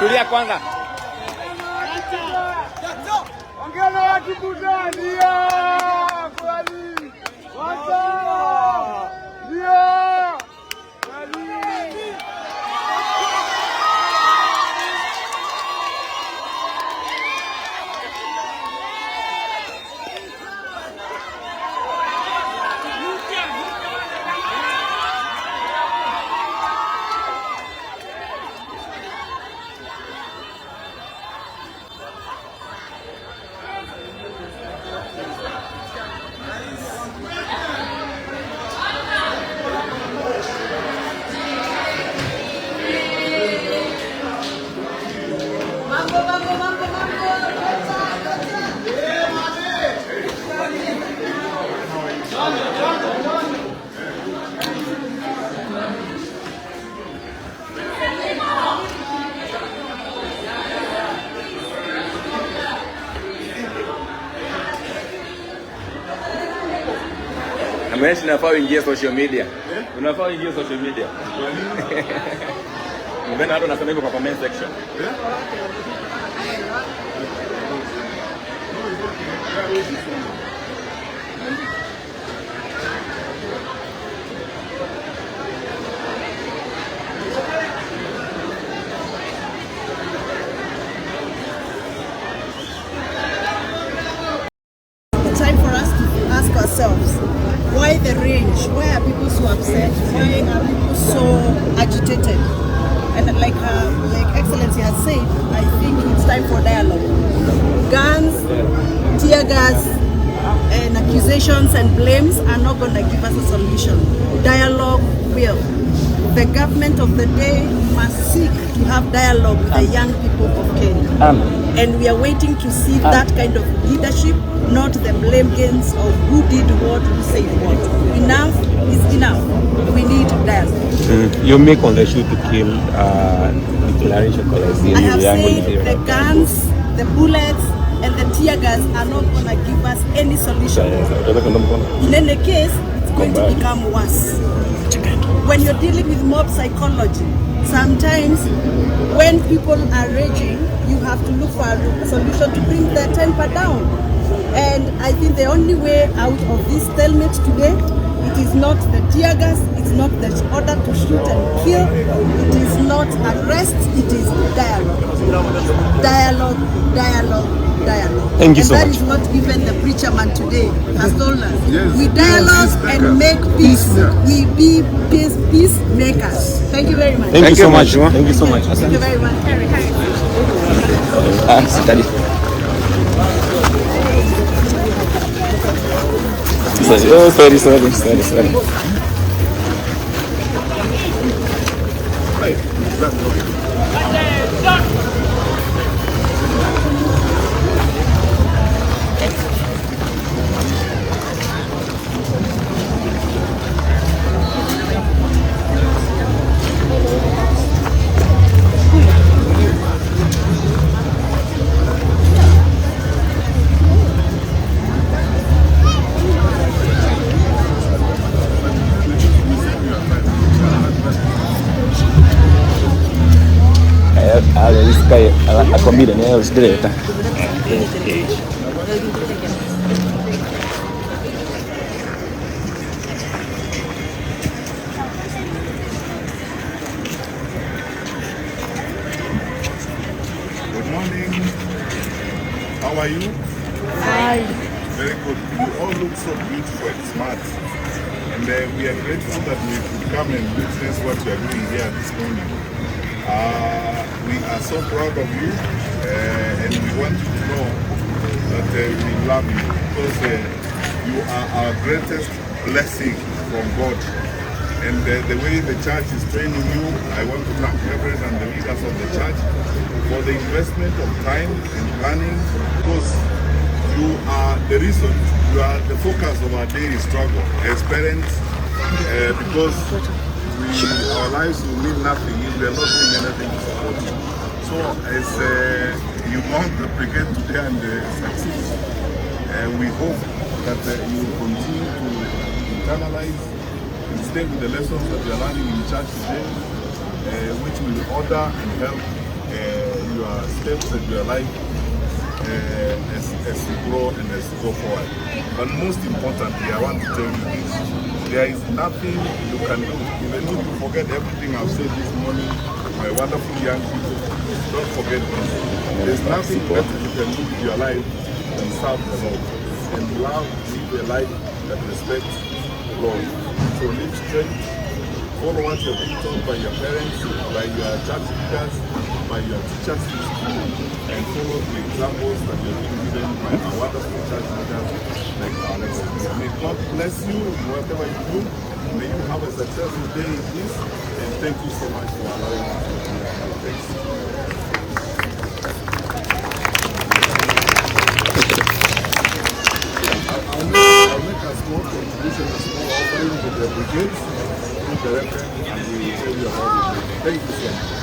Tulia kwanza. Ongea watu kudadia. Kwani. Wasa. Ndio. Ameshi nafaa uingie social media. Unafaa uingie social media. Mbona watu wanasema hivyo kwa comment section? Time for us to ask ourselves, why the range? Why are people so upset? Why are people so agitated? And like Excellency has said, I think it's time for dialogue. Guns, tear gas, and accusations and blames are not going to give us a solution. Dialogue will. The government of the day must seek to have dialogue with the young people of Kenya. And we are waiting to see that kind of leadership, not the blame games of who did what, who said what. Enough is enough. We need dialogue. You make on the shoot to kill declaration. I have said the guns, the bullets, and the tear gas are not going to give us any solution. In any case, it's going to become worse. When you're dealing with mob psychology, sometimes when people are raging, you have to look for a solution to bring their temper down. And I think the only way out of this stalemate today, it is not the tear gas, it's not the order to shoot and kill, it is not arrest, it is dialogue. Dialogue, dialogue, dialogue. Thank you so much. And that is what even the preacher man today has told us. Yes. We dialogue and make peace. We be peacemakers. Thank you very much. Thank you so much. Thank you so much. Thank you very much. Sorry. This guy, a comedian, I was great. Good morning. How are you? Hi. Very good. You all look so beautiful and smart. And we are grateful that we could come and witness what you are doing here this morning. We are so proud of you, and we want you to know that we love you because you are our greatest blessing from God. And the way the church is training you, I want to thank Reverend and the leaders of the church for the investment of time and planning, because you are the reason, you are the focus of our daily struggle as parents, because our lives will mean nothing if we are not doing anything to support you. So as you mount the brigade today and succeed, we hope that you will continue to internalize and stay with the lessons that we are learning in church today, which will order and help your steps and your life as you grow and as you go forward. But most importantly, I want to tell you this. There is nothing you can do. Even if you forget everything I've said this morning, my wonderful young people, don't forget this. There's nothing better you can do with your life than serve the Lord. And live a life that respects the Lord. So live straight. Follow what you're being taught by your parents, by your church leaders, by your teachers in school, and follow the examples that you're being given by our wonderful church leaders like our lecturers. May God bless you in whatever you do. May you have a successful day in this, and thank you so much for allowing us to do that. Thanks. I'll make a small contribution, a small offering to the brigades. The reference, and we will tell you about it. Thank you so much.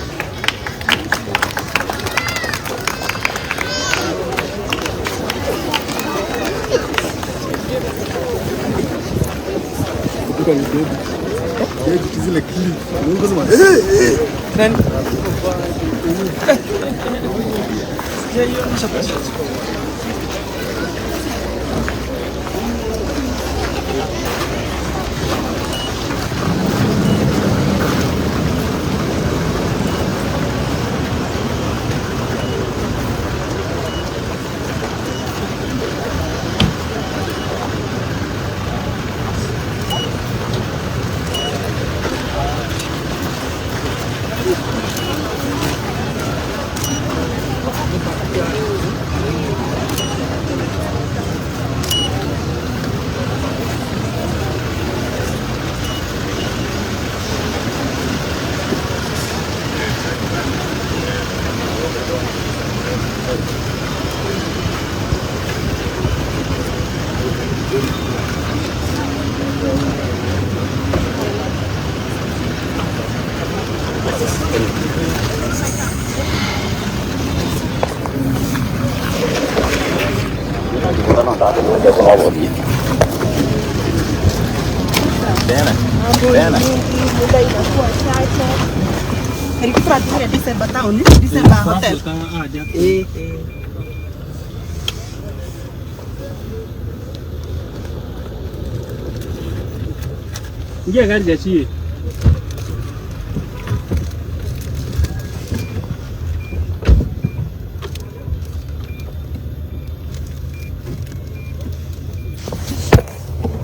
Ingia gari jachie.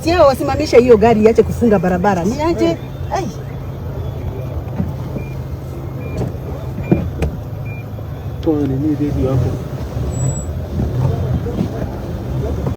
Sio wasimamisha hiyo gari iache kufunga barabara. Ni aje? Ai. Kwa nini ndio hapo?